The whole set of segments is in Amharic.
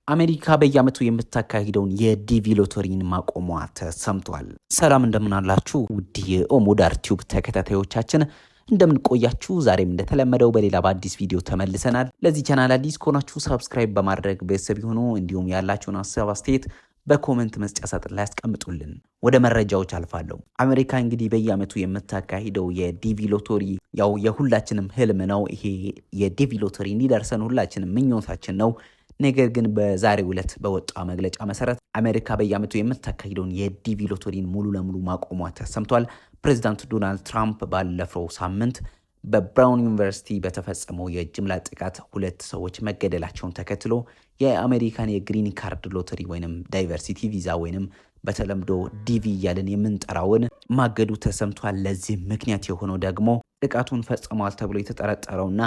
አሜሪካ በየዓመቱ የምታካሂደውን የዲቪ ሎተሪን ማቆሟ ተሰምቷል። ሰላም እንደምን አላችሁ ውድ የኦሞዳር ቲዩብ ተከታታዮቻችን እንደምን ቆያችሁ? ዛሬም እንደተለመደው በሌላ በአዲስ ቪዲዮ ተመልሰናል። ለዚህ ቻናል አዲስ ከሆናችሁ ሰብስክራይብ በማድረግ ቤተሰብ ይሁኑ። እንዲሁም ያላችሁን ሀሳብ አስተያየት በኮሜንት መስጫ ሳጥን ላይ ያስቀምጡልን። ወደ መረጃዎች አልፋለሁ። አሜሪካ እንግዲህ በየዓመቱ የምታካሂደው የዲቪ ሎተሪ ያው የሁላችንም ህልም ነው። ይሄ የዲቪ ሎተሪ እንዲደርሰን ሁላችንም ምኞታችን ነው። ነገር ግን በዛሬው ዕለት በወጣ መግለጫ መሰረት አሜሪካ በየዓመቱ የምታካሂደውን የዲቪ ሎተሪን ሙሉ ለሙሉ ማቆሟ ተሰምቷል። ፕሬዚዳንት ዶናልድ ትራምፕ ባለፈው ሳምንት በብራውን ዩኒቨርሲቲ በተፈጸመው የጅምላ ጥቃት 2 ሰዎች መገደላቸውን ተከትሎ የአሜሪካን የግሪን ካርድ ሎተሪ ወይንም ዳይቨርሲቲ ቪዛ ወይንም በተለምዶ ዲቪ እያልን የምንጠራውን ማገዱ ተሰምቷል። ለዚህ ምክንያት የሆነው ደግሞ ጥቃቱን ፈጽሟል ተብሎ የተጠረጠረውና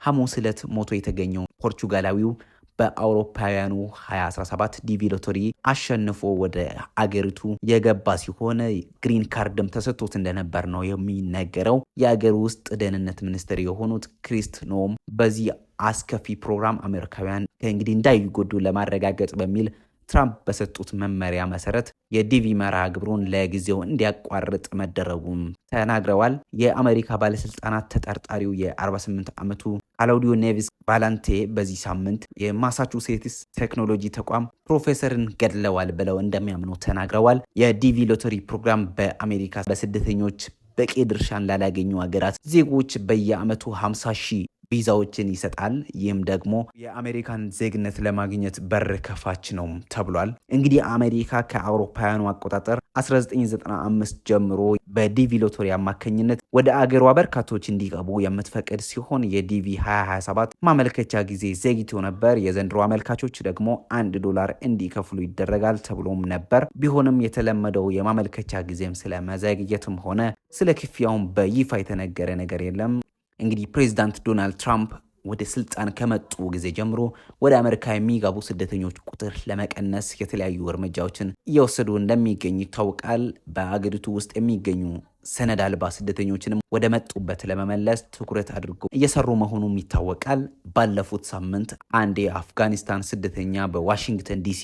ሐሙስ ዕለት ሞቶ የተገኘው ፖርቹጋላዊው በአውሮፓውያኑ 2017 ዲቪ ሎተሪ አሸንፎ ወደ አገሪቱ የገባ ሲሆን ግሪን ካርድም ተሰጥቶት እንደነበር ነው የሚነገረው። የአገር ውስጥ ደህንነት ሚኒስትር የሆኑት ክሪስት ኖም በዚህ አስከፊ ፕሮግራም አሜሪካውያን ከእንግዲህ እንዳይጎዱ ለማረጋገጥ በሚል ትራምፕ በሰጡት መመሪያ መሰረት የዲቪ መርሃ ግብሩን ለጊዜው እንዲያቋርጥ መደረጉም ተናግረዋል። የአሜሪካ ባለስልጣናት ተጠርጣሪው የ48 ዓመቱ ክላውዲዮ ኔቪስ ቫላንቴ በዚህ ሳምንት የማሳቹሴትስ ቴክኖሎጂ ተቋም ፕሮፌሰርን ገድለዋል ብለው እንደሚያምኑ ተናግረዋል። የዲቪ ሎተሪ ፕሮግራም በአሜሪካ በስደተኞች በቂ ድርሻን ላላገኙ ሀገራት ዜጎች በየዓመቱ 50,000 ቪዛዎችን ይሰጣል። ይህም ደግሞ የአሜሪካን ዜግነት ለማግኘት በር ከፋች ነው ተብሏል። እንግዲህ አሜሪካ ከአውሮፓውያኑ አቆጣጠር 1995 ጀምሮ በዲቪ ሎተሪ አማካኝነት ወደ አገሯ በርካቶች እንዲገቡ የምትፈቅድ ሲሆን የዲቪ 2027 ማመልከቻ ጊዜ ዘግይቶ ነበር። የዘንድሮ አመልካቾች ደግሞ $1 እንዲከፍሉ ይደረጋል ተብሎም ነበር። ቢሆንም የተለመደው የማመልከቻ ጊዜም ስለ መዘግየትም ሆነ ስለ ክፍያውም በይፋ የተነገረ ነገር የለም። እንግዲህ ፕሬዚዳንት ዶናልድ ትራምፕ ወደ ስልጣን ከመጡ ጊዜ ጀምሮ ወደ አሜሪካ የሚገቡ ስደተኞች ቁጥር ለመቀነስ የተለያዩ እርምጃዎችን እየወሰዱ እንደሚገኙ ይታወቃል። በአገሪቱ ውስጥ የሚገኙ ሰነድ አልባ ስደተኞችንም ወደ መጡበት ለመመለስ ትኩረት አድርጎ እየሰሩ መሆኑም ይታወቃል። ባለፉት ሳምንት አንድ የአፍጋኒስታን ስደተኛ በዋሽንግተን ዲሲ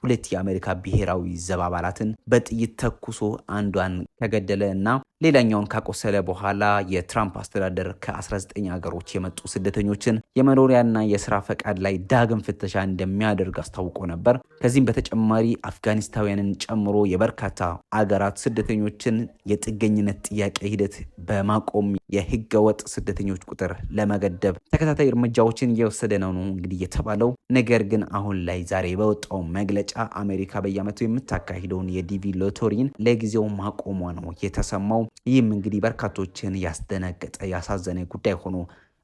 2 የአሜሪካ ብሔራዊ ዘብ አባላትን በጥይት ተኩሶ አንዷን ከገደለ እና ሌላኛውን ካቆሰለ በኋላ የትራምፕ አስተዳደር ከ19 ሀገሮች የመጡ ስደተኞችን የመኖሪያና የስራ ፈቃድ ላይ ዳግም ፍተሻ እንደሚያደርግ አስታውቆ ነበር። ከዚህም በተጨማሪ አፍጋኒስታውያንን ጨምሮ የበርካታ አገራት ስደተኞችን የጥገኝነት ጥያቄ ሂደት በማቆም የህገወጥ ስደተኞች ቁጥር ለመገደብ ተከታታይ እርምጃዎችን እየወሰደ ነው እንግዲህ የተባለው። ነገር ግን አሁን ላይ ዛሬ በወጣው መግለጫ አሜሪካ በየዓመቱ የምታካሂደውን የዲቪ ሎተሪን ለጊዜው ማቆሟ ነው የተሰማው። ይህም እንግዲህ በርካቶችን ያስደነገጠ ያሳዘነ ጉዳይ ሆኖ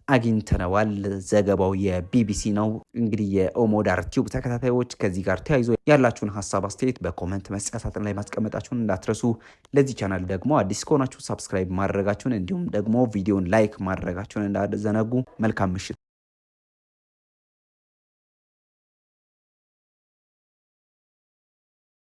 አግኝተነዋል። ዘገባው የቢቢሲ ነው። እንግዲህ የኦሞዳር ቲዩብ ተከታታዮች ከዚህ ጋር ተያይዞ ያላችሁን ሀሳብ አስተያየት በኮሜንት መስጫ ሳጥን ላይ ማስቀመጣችሁን እንዳትረሱ። ለዚህ ቻናል ደግሞ አዲስ ከሆናችሁ ሰብስክራይብ ማድረጋችሁን እንዲሁም ደግሞ ቪዲዮን ላይክ ማድረጋችሁን እንዳትዘነጉ። መልካም ምሽት።